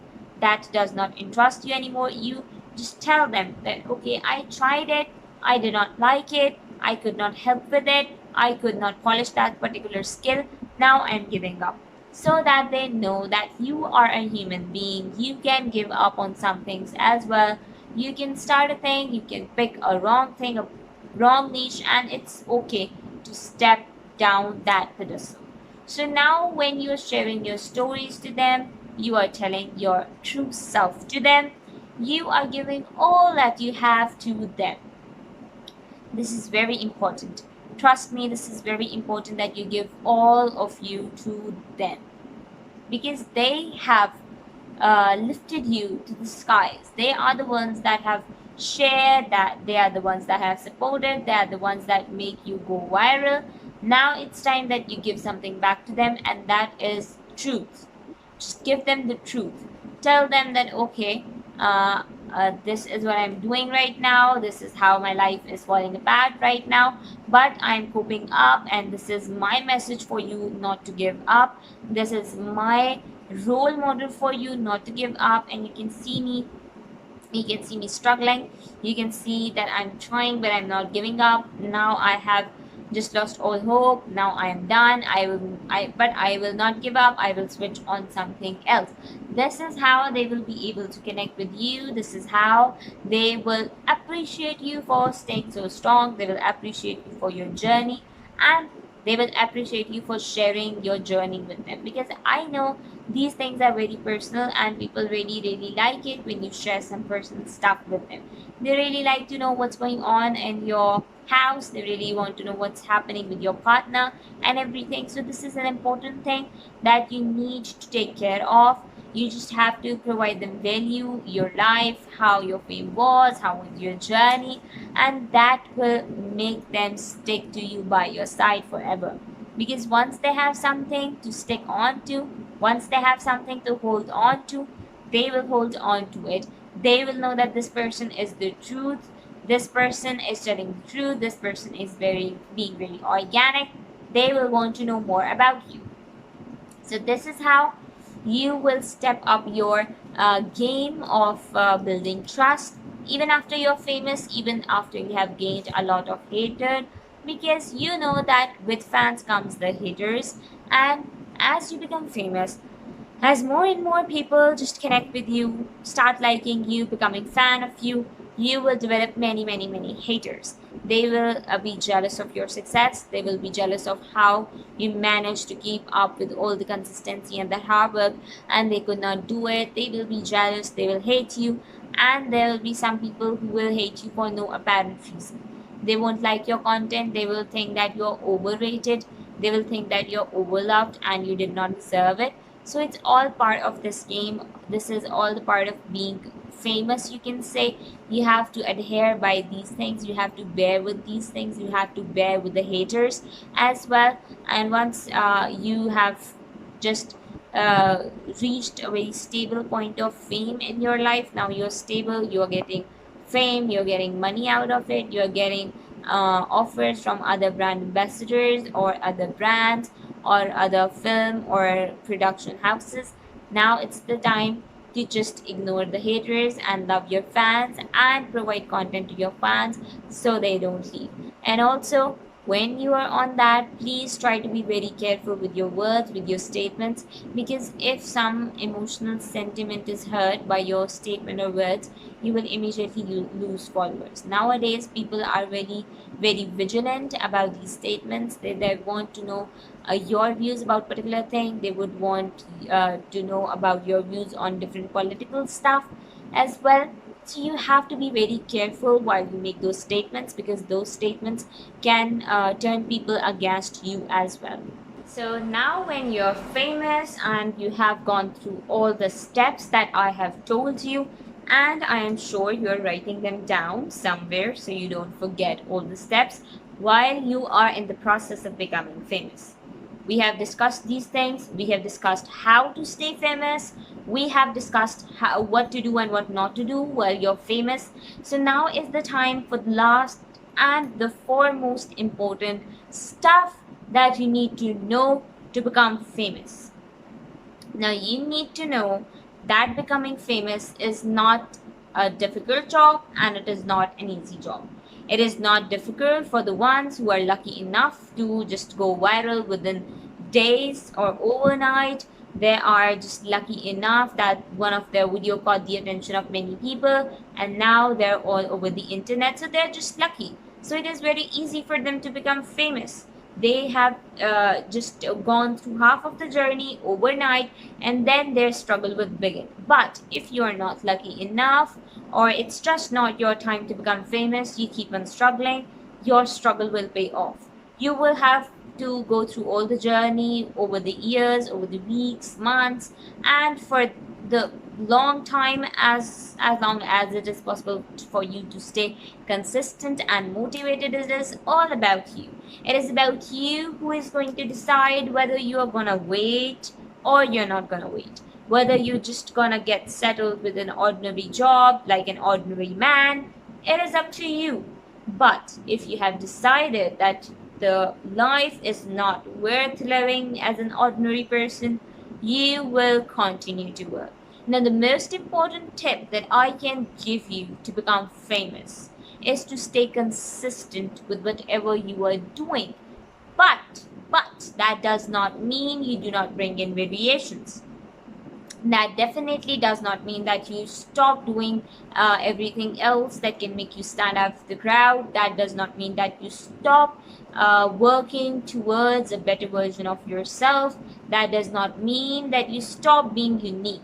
that does not interest you anymore, you just tell them that okay, I tried it, I did not like it, I could not help with it, I could not polish that particular skill, now I'm giving up. So that they know that you are a human being, you can give up on some things as well. You can start a thing, you can pick a wrong thing, wrong niche, and it's okay to step down that pedestal. So now when you're sharing your stories to them, you are telling your true self to them, you are giving all that you have to them. This is very important. Trust me, this is very important that you give all of you to them, because they have lifted you to the skies. They are the ones that have shared, that they are the ones that have supported, they are the ones that make you go viral. Now it's time that you give something back to them, and that is truth. Just give them the truth. Tell them that, okay, this is what I'm doing right now, this is how my life is falling apart right now, but I'm coping up, and this is my message for you not to give up. This is my role model for you not to give up. And you can see me struggling, you can see that I'm trying but I'm not giving up. Now I have just lost all hope, now I am done. But I will not give up, I will switch on something else. This is how they will be able to connect with you. This is how they will appreciate you for staying so strong. They will appreciate you for your journey, and they will appreciate you for sharing your journey with them, because I know these things are very personal, and people really like it when you share some personal stuff with them. They really like to know what's going on in your house, they really want to know what's happening with your partner and everything. So this is an important thing that you need to take care of. You just have to provide them value, your life, how your fame was, how was your journey, and that will make them stick to you by your side forever. Because once they have something to stick on to, once they have something to hold on to, they will hold on to it. They will know that this person is the truth, this person is telling the truth, this person is being very organic. They will want to know more about you. So this is how you will step up your game of building trust, even after you're famous, even after you have gained a lot of hatred, because you know that with fans comes the haters. And as you become famous, as more and more people just connect with you, start liking you, becoming fan of you, you will develop many haters. They will be jealous of your success. They will be jealous of how you manage to keep up with all the consistency and the hard work, and they could not do it. They will be jealous. They will hate you, and there will be some people who will hate you for no apparent reason. They won't like your content. They will think that you're overrated. They will think that you're overloved and you did not deserve it. So it's all part of this game. This is all the part of being famous, you can say. You have to adhere by these things, you have to bear with these things, you have to bear with the haters as well. And once you have just uh, reached a very stable point of fame in your life, now you're stable, you're getting fame, you're getting money out of it, you're getting offers from other brand ambassadors or other brands or other film or production houses. Now it's the time to just ignore the haters and love your fans and provide content to your fans so they don't leave. And also, when you are on that, please try to be very careful with your words, with your statements, because if some emotional sentiment is hurt by your statement or words, you will immediately lose followers. Nowadays, people are very vigilant about these statements. They want to know your views about particular thing. They would want to know about your views on different political stuff as well. So you have to be very careful while you make those statements, because those statements can turn people against you as well. So now when you're famous and you have gone through all the steps that I have told you, and I am sure you're writing them down somewhere so you don't forget all the steps while you are in the process of becoming famous. We have discussed these things, we have discussed how to stay famous, we have discussed what to do and what not to do while you're famous. So now is the time for the last and the foremost important stuff that you need to know to become famous. Now you need to know that becoming famous is not a difficult job and it is not an easy job. It is not difficult for the ones who are lucky enough to just go viral within days or overnight. They are just lucky enough that one of their video caught the attention of many people and now they're all over the internet. So they're just lucky. So it is very easy for them to become famous. They have just gone through half of the journey overnight, and then their struggle will begin. But if you are not lucky enough, or it's just not your time to become famous, you keep on struggling, your struggle will pay off. You will have to go through all the journey over the years, over the weeks, months, and for the long time, as long as it is possible for you to stay consistent and motivated. It is all about you. It is about you who is going to decide whether you are gonna wait or you're not gonna wait, whether you're just gonna get settled with an ordinary job like an ordinary man. It is up to you. But if you have decided that the life is not worth living as an ordinary person, you will continue to work. Now, the most important tip that I can give you to become famous is to stay consistent with whatever you are doing. But that does not mean you do not bring in variations. That definitely does not mean that you stop doing everything else that can make you stand out of the crowd. That does not mean that you stop working towards a better version of yourself. That does not mean that you stop being unique.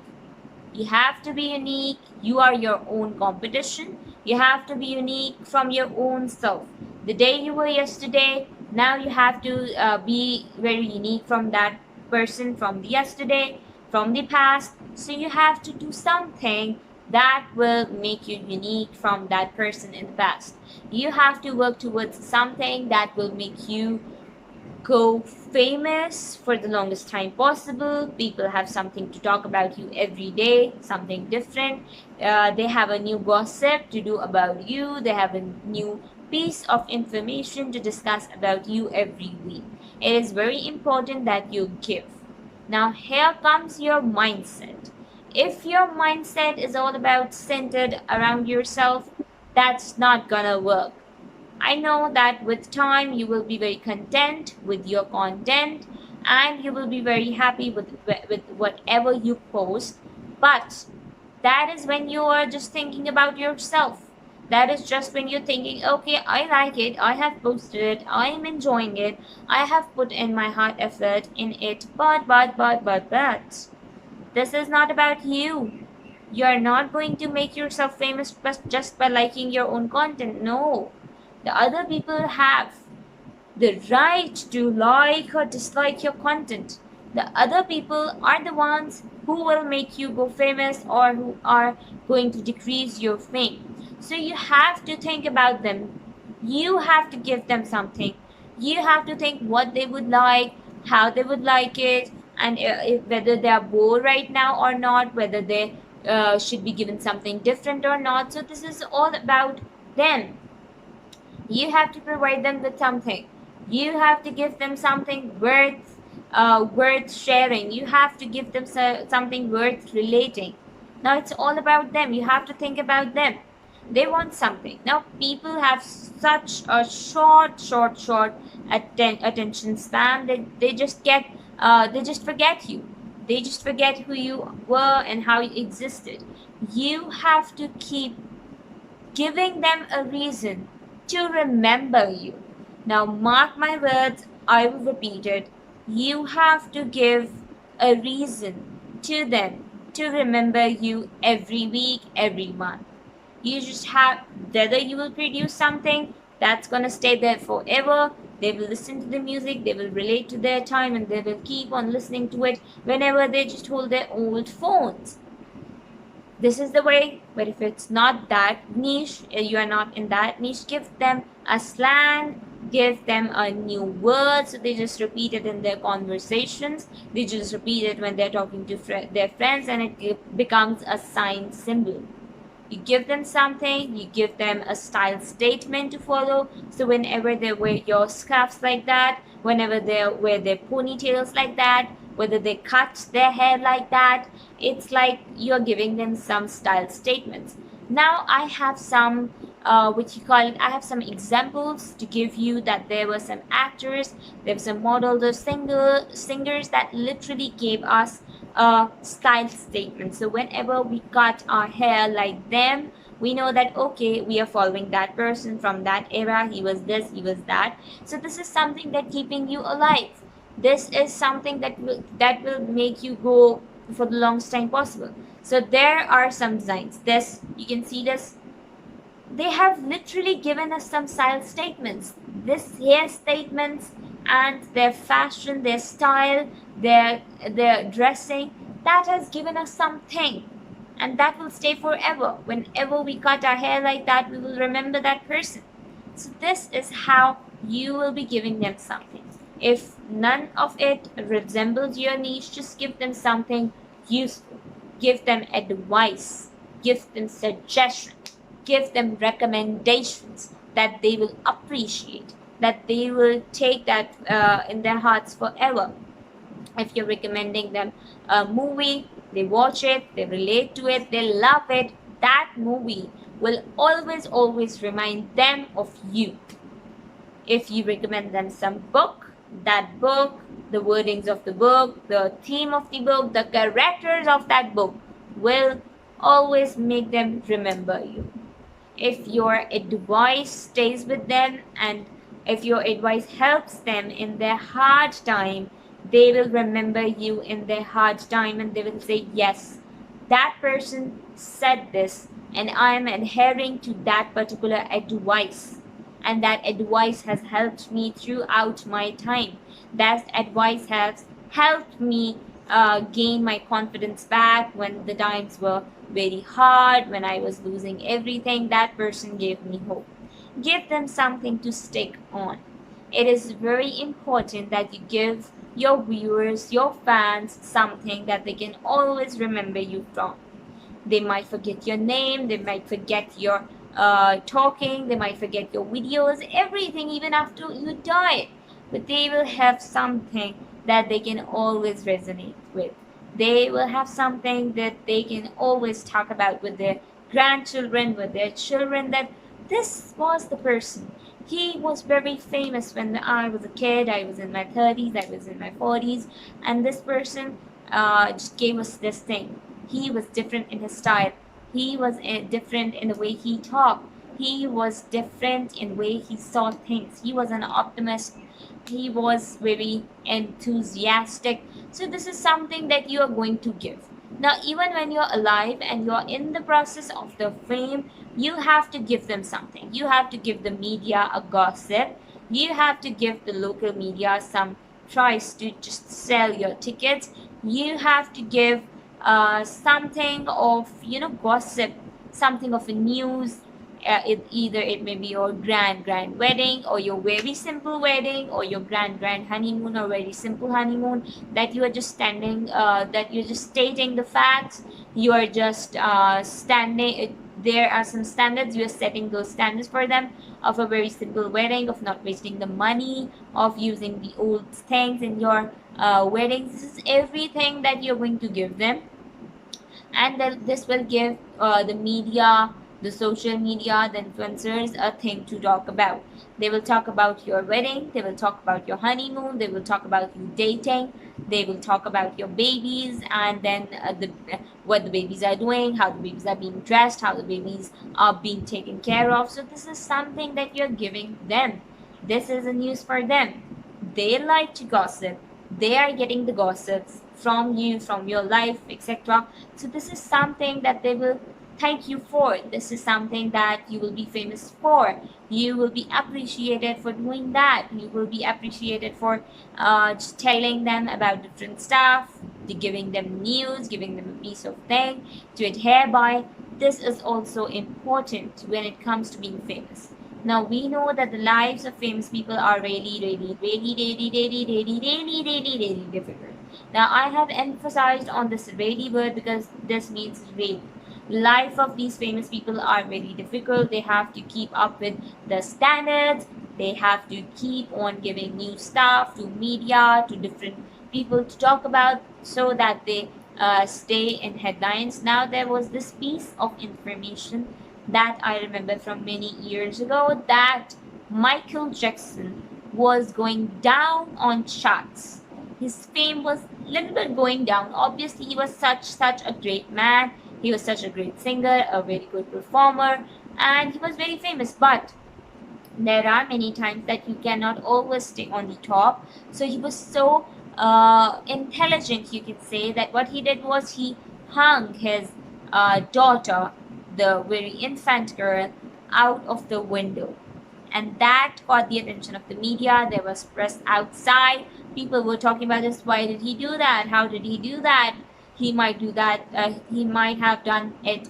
You have to be unique. You are your own competition. You have to be unique from your own self. The day you were yesterday, now you have to be very unique from that person from the yesterday, from the past. So you have to do something that will make you unique from that person in the past. You have to work towards something that will make you go famous for the longest time possible. People have something to talk about you every day, something different. They have a new gossip to do about you. They have a new piece of information to discuss about you every week. It is very important that you give. Now, here comes your mindset. If your mindset is all about centered around yourself, that's not gonna work. I know that with time you will be very content with your content and you will be very happy with whatever you post. But that is when you are just thinking about yourself. That is just when you're thinking, okay, I like it, I have posted it, I am enjoying it, I have put in my heart effort in it, but. This is not about you. You are not going to make yourself famous just by liking your own content. No. The other people have the right to like or dislike your content. The other people are the ones who will make you go famous or who are going to decrease your fame. So you have to think about them. You have to give them something. You have to think what they would like, how they would like it, and whether they are bored right now or not, whether they should be given something different or not. So this is all about them. You have to provide them with something. You have to give them something worth sharing. You have to give them something worth relating. Now it's all about them. You have to think about them. They want something. Now people have such a short attention span that they just forget you. They just forget who you were and how you existed. You have to keep giving them a reason to remember you. Now, mark my words, I will repeat it. You have to give a reason to them to remember you every week, every month. You just have, whether you will produce something that's gonna stay there forever, they will listen to the music, they will relate to their time, and they will keep on listening to it whenever they just hold their old phones. This is the way. But if it's not that niche, you are not in that niche, give them a slang, give them a new word, so they just repeat it in their conversations, they just repeat it when they're talking to their friends, and it becomes a sign symbol. You give them something, you give them a style statement to follow. So whenever they wear your scarves like that, whenever they wear their ponytails like that, whether they cut their hair like that, it's like you're giving them some style statements. Now I have some what you call it, I have some examples to give you, that there were some actors, there were some models, or singers that literally gave us a style statement. So whenever we cut our hair like them, We know that, okay, we are following that person from that era, he was this, he was that. So this is something that keeping you alive. This is something that will make you go for the longest time possible. So there are some designs. This, you can see this, they have literally given us some style statements. This hair statements and their fashion, their style, their dressing, that has given us something, and that will stay forever. Whenever we cut our hair like that, we will remember that person. So this is how you will be giving them something. If none of it resembles your niche, just give them something useful. Give them advice. Give them suggestions. Give them recommendations that they will appreciate, that they will take that in their hearts forever. If you're recommending them a movie, they watch it, they relate to it, they love it, that movie will always, always remind them of you. If you recommend them some book, that book, the wordings of the book, the theme of the book, the characters of that book will always make them remember you. If your advice stays with them and if your advice helps them in their hard time, they will remember you in their hard time and they will say, yes, that person said this and I am adhering to that particular advice. And that advice has helped me throughout my time. That advice has helped me gain my confidence back when the times were very hard, when I was losing everything. That person gave me hope. Give them something to stick on. It is very important that you give your viewers, your fans, something that they can always remember you from. They might forget your name, they might forget your talking, they might forget your videos, everything, even after you die. But they will have something that they can always resonate with. They will have something that they can always talk about with their grandchildren, with their children, that this was the person. He was very famous when I was a kid. I was in my 30s, I was in my 40s, and this person just gave us this thing. He was different in his style. He was different in the way he talked. He was different in the way he saw things. He was an optimist. He was very enthusiastic. So this is something that you are going to give. Now, even when you're alive and you're in the process of the fame, you have to give them something. You have to give the media a gossip. You have to give the local media some tries to just sell your tickets. You have to give something of gossip, something of a news. Either it may be your grand wedding, or your very simple wedding, or your grand honeymoon, or very simple honeymoon, that you are just standing that you're just stating the facts. You are just standing. There are some standards, you are setting those standards for them, of a very simple wedding, of not wasting the money, of using the old things in your weddings. This is everything that you're going to give them. And then this will give the media, the social media, the influencers a thing to talk about. They will talk about your wedding, they will talk about your honeymoon, they will talk about you dating, they will talk about your babies, and then what the babies are doing, how the babies are being dressed, how the babies are being taken care of. So this is something that you're giving them. This is a news for them. They like to gossip. They are getting the gossips from you, from your life, etc. So this is something that they will thank you for. This is something that you will be famous for. You will be appreciated for doing that. You will be appreciated for just telling them about different stuff, giving them news, giving them a piece of thing to adhere by. This is also important when it comes to being famous. Now we know that the lives of famous people are really, really, really, really, really, really, really, really, really difficult. Now I have emphasized on this really word because this means really. Life of these famous people are very difficult. They have to keep up with the standards. They have to keep on giving new stuff to media, to different people to talk about, so that they stay in headlines. Now there was this piece of information that I remember from many years ago, that Michael Jackson was going down on charts. His fame was a little bit going down. Obviously, he was such a great man. He was such a great singer, a very good performer, and he was very famous. But there are many times that you cannot always stay on the top. So he was so intelligent, you can say, that what he did was he hung his daughter, the very infant girl, out of the window, and that caught the attention of the media. There was press outside. People were talking about this. Why did he do that? How did he do that? He might do that. He might have done it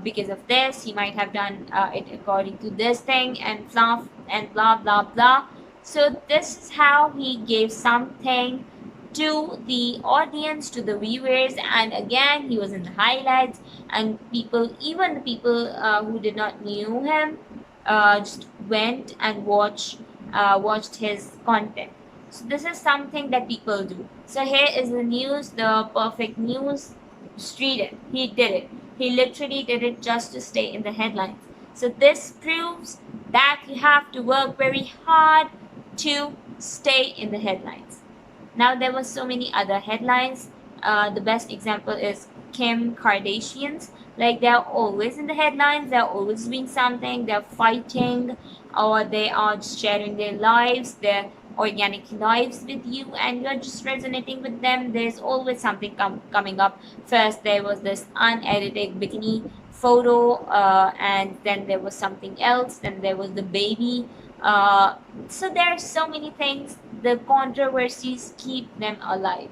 because of this. He might have done it according to this thing, and blah blah blah. So this is how he gave something to the audience, to the viewers, and again he was in the highlights, and people, even the people who did not knew him, just went and watched his content. So this is something that people do. So here is the news, the perfect news. Just read it. He did it. He literally did it just to stay in the headlines. So this proves that you have to work very hard to stay in the headlines. Now there were so many other headlines. The best example is Kim Kardashians. Like, they're always in the headlines, they're always doing something, they're fighting, or they are just sharing their lives, their organic lives with you, and you're just resonating with them. There's always something coming up. First there was this unedited bikini photo, and then there was something else, then there was the baby. So there are so many things. The controversies keep them alive.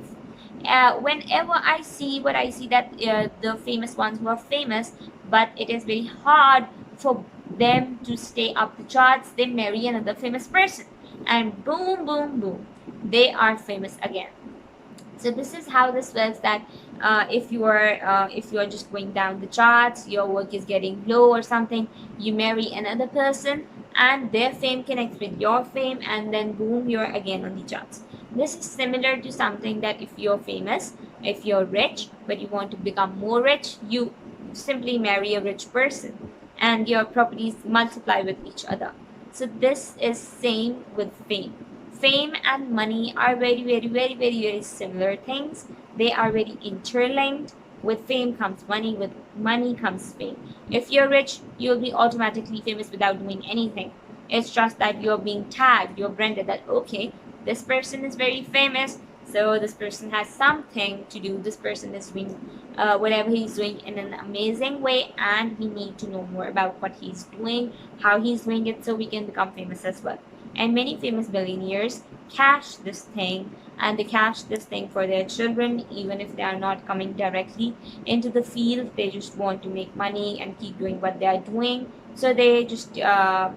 Whenever I see what I see, that the famous ones who are famous, but it is very hard for them to stay up the charts, they marry another famous person, and boom boom boom, they are famous again. So this is how this works, that if you are just going down the charts, your work is getting low or something, you marry another person, and their fame connects with your fame, and then boom, you're again on the charts. This is similar to something that if you're famous, if you're rich but you want to become more rich, you simply marry a rich person, and your properties multiply with each other. So this is same with fame. Fame and money are very similar things. They are very interlinked. With fame comes money, with money comes fame. If you're rich, you'll be automatically famous without doing anything. It's just that you're being tagged, you're branded that, okay, this person is very famous, so this person has something to do. This person is doing whatever he's doing in an amazing way, and we need to know more about what he's doing, how he's doing it, so we can become famous as well. And many famous billionaires cash this thing, and they cash this thing for their children, even if they are not coming directly into the field. They just want to make money and keep doing what they are doing, so they just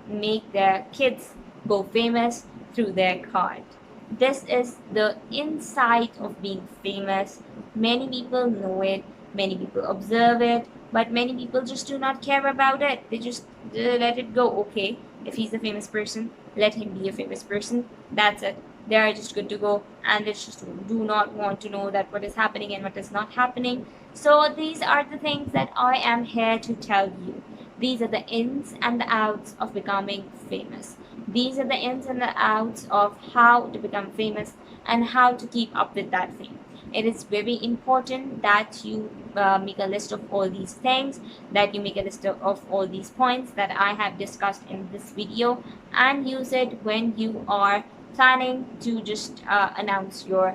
make their kids go famous through their card. This is the insight of being famous. Many people know it, many people observe it, but many people just do not care about it. They just let it go. Okay, if he's a famous person, let him be a famous person. That's it. They are just good to go, and they just do not want to know that what is happening and what is not happening. So these are the things that I am here to tell you. These are the ins and the outs of becoming famous. These are the ins and the outs of how to become famous and how to keep up with that fame. It is very important that you make a list of all these things, that you make a list of all these points that I have discussed in this video, and use it when you are planning to just announce your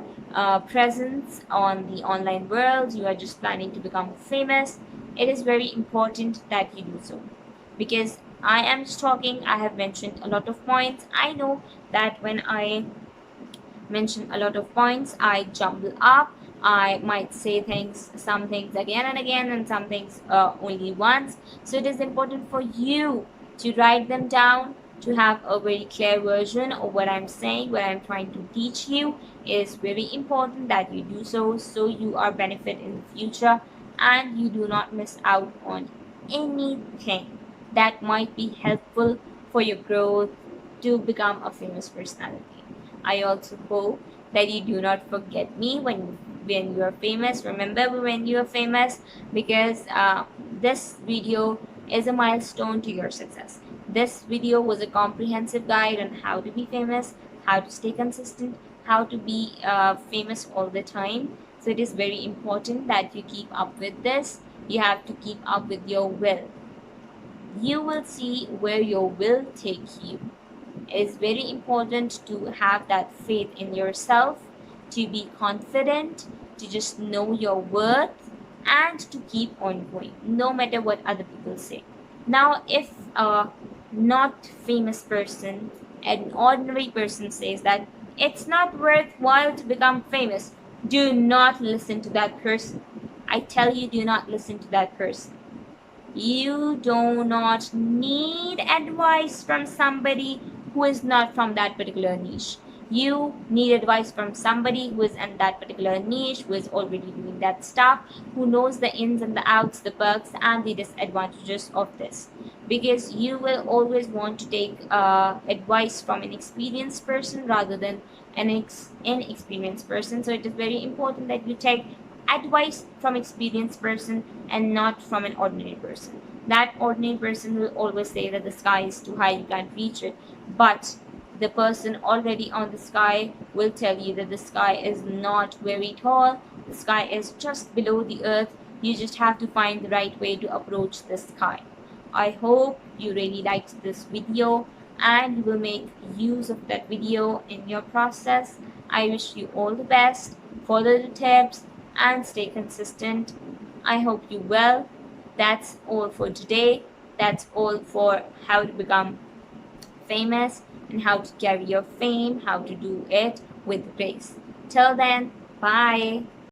presence on the online world. You are just planning to become famous. It is very important that you do so, because I am just talking, I have mentioned a lot of points. I know that when I mention a lot of points, I jumble up. I might say things, some things again and again, and some things only once. So it is important for you to write them down, to have a very clear version of what I'm saying, what I'm trying to teach you. It is very important that you do so, so you are benefit in the future, and you do not miss out on anything that might be helpful for your growth to become a famous personality. I also hope that you do not forget me when you are famous. Remember when you are famous, because this video is a milestone to your success. This video was a comprehensive guide on how to be famous, how to stay consistent, how to be famous all the time. So it is very important that you keep up with this. You have to keep up with your will. You will see where your will take you. It is very important to have that faith in yourself, to be confident, to just know your worth, and to keep on going, no matter what other people say. Now, if a not famous person, an ordinary person says that it's not worthwhile to become famous, do not listen to that person. I tell you, do not listen to that person. You do not need advice from somebody who is not from that particular niche. You need advice from somebody who is in that particular niche, who is already doing that stuff, who knows the ins and the outs, the perks and the disadvantages of this. Because you will always want to take advice from an experienced person rather than an inexperienced person. So it is very important that you take advice from experienced person and not from an ordinary person. That ordinary person will always say that the sky is too high, you can't reach it, but the person already on the sky will tell you that the sky is not very tall, the sky is just below the earth. You just have to find the right way to approach the sky. I hope you really liked this video and you will make use of that video in your process. I wish you all the best. Follow the tips and stay consistent. I hope you well. That's all for today. That's all for how to become famous and how to carry your fame, how to do it with grace. Till then, bye.